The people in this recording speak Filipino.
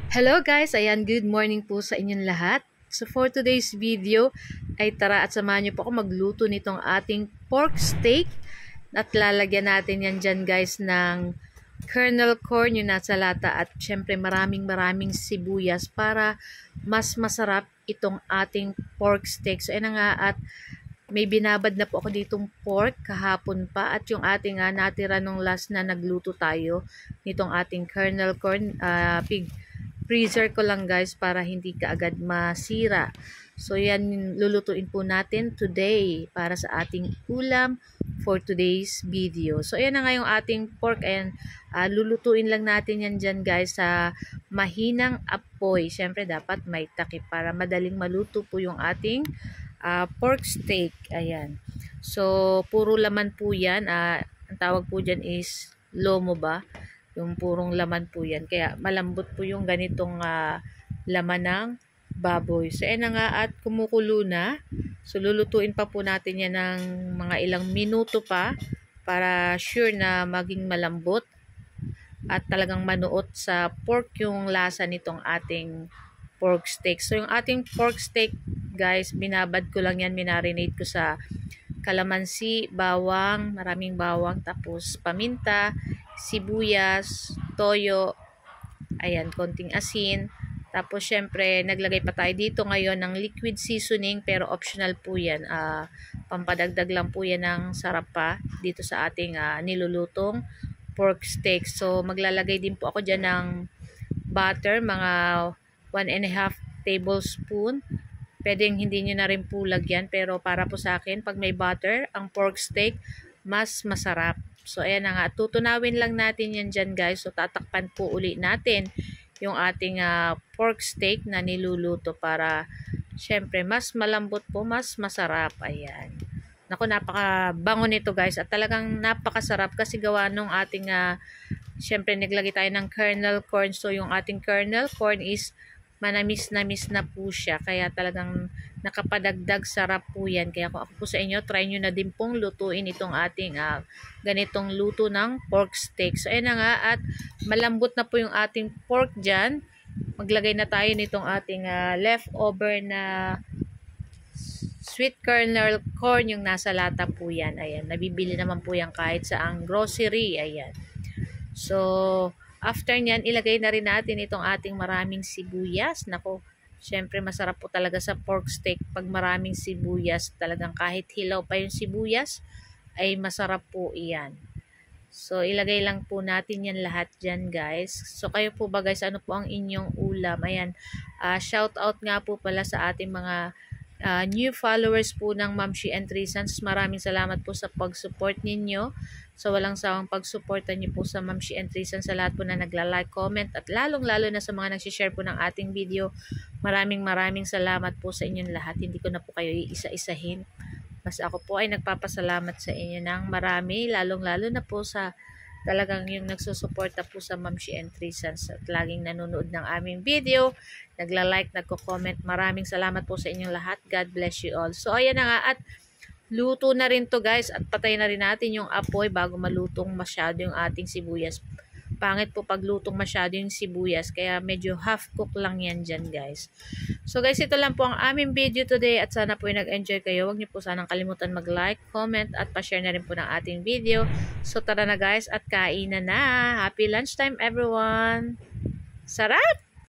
Hello guys! Ayan, good morning po sa inyong lahat. So for today's video ay tara at samahan niyo po ako magluto nitong ating pork steak. At lalagyan natin yan dyan guys ng kernel corn yung nasa lata at syempre maraming sibuyas para mas masarap itong ating pork steak. So ayan nga at may binabad na po ako ditong pork kahapon pa at yung ating natira nung last na nagluto tayo nitong ating kernel corn pig freezer ko lang guys para hindi kaagad masira. So yan lulutuin po natin today para sa ating ulam for today's video. So ayan na nga yung ating pork. Ayan, lulutuin lang natin yan dyan guys sa mahinang apoy. Siyempre dapat may takip para madaling maluto po yung ating pork steak. Ayan. So puro laman po yan. Ang tawag po dyan is lomo ba? Yung purong laman po yan. Kaya malambot po yung ganitong laman ng baboy. So, ayan na nga at kumukulo na. So, lulutuin pa po natin yan ng mga ilang minuto pa para sure na maging malambot at talagang manuot sa pork yung lasa nitong ating pork steak. So, yung ating pork steak, guys, binabad ko lang yan, minarinate ko sa kalamansi, bawang, maraming bawang, tapos paminta, sibuyas, toyo, ayan, konting asin. Tapos, syempre, naglagay pa tayo dito ngayon ng liquid seasoning, pero optional po yan. Pampadagdag lang po yan ng sarap pa dito sa ating nilulutong pork steak. So, maglalagay din po ako dyan ng butter, mga 1.5 tablespoon. Pwedeng hindi nyo na rin po lagyan, pero para po sa akin, pag may butter, ang pork steak, mas masarap. So, ayan na nga. Tutunawin lang natin yan dyan, guys. So, tatakpan po uli natin yung ating pork steak na niluluto para, syempre, mas malambot po, mas masarap. Ayan. Naku, napakabango nito, guys. At talagang napakasarap kasi gawa nung ating, syempre, naglagay tayo ng kernel corn. So, yung ating kernel corn is manamis-namis na po siya. Kaya talagang nakapadagdag sarap po yan. Kaya kung ako po sa inyo, try nyo na din pong lutuin itong ating ganitong luto ng pork steak. So, ayan na nga at malambot na po yung ating pork dyan. Maglagay na tayo nitong ating leftover na sweet kernel corn yung nasa lata po yan. Ayan, nabibili naman po yan kahit sa ang grocery. Ayan. So, after nyan, ilagay na rin natin itong ating maraming sibuyas. Nako, syempre masarap po talaga sa pork steak pag maraming sibuyas. Talagang kahit hilaw pa yung sibuyas, ay masarap po iyan. So, ilagay lang po natin yan lahat dyan, guys. So, kayo po ba, guys, ano po ang inyong ulam? Ayan, shout out nga po pala sa ating mga new followers po ng Ma'am She and Trisans. Maraming salamat po sa pag-support ninyo. So, walang sawang pag-suporta niyo po sa Ma'am She and Trisans, sa lahat po na nagla-like, comment, at lalong-lalo na sa mga nag-share po ng ating video. Maraming salamat po sa inyong lahat. Hindi ko na po kayo iisa-isahin. Mas ako po ay nagpapasalamat sa inyo ng marami, lalong-lalo na po sa talagang yung nagsusuporta po sa Ma'am She and Trisans at laging nanonood ng aming video, nagla-like, nagko-comment. Maraming salamat po sa inyong lahat. God bless you all. So, ayan na nga at luto na rin to, guys, at patay na rin natin yung apoy bago malutong masyado yung ating sibuyas. Pangit po pag lutong masyado yung sibuyas, kaya medyo half cook lang yan dyan, guys. So, guys, ito lang po ang aming video today at sana po ay nag-enjoy kayo. Huwag niyo po sanang kalimutan mag-like, comment, at pa-share na rin po ng ating video. So, tara na, guys, at kainan na. Happy lunchtime, everyone! Sarap!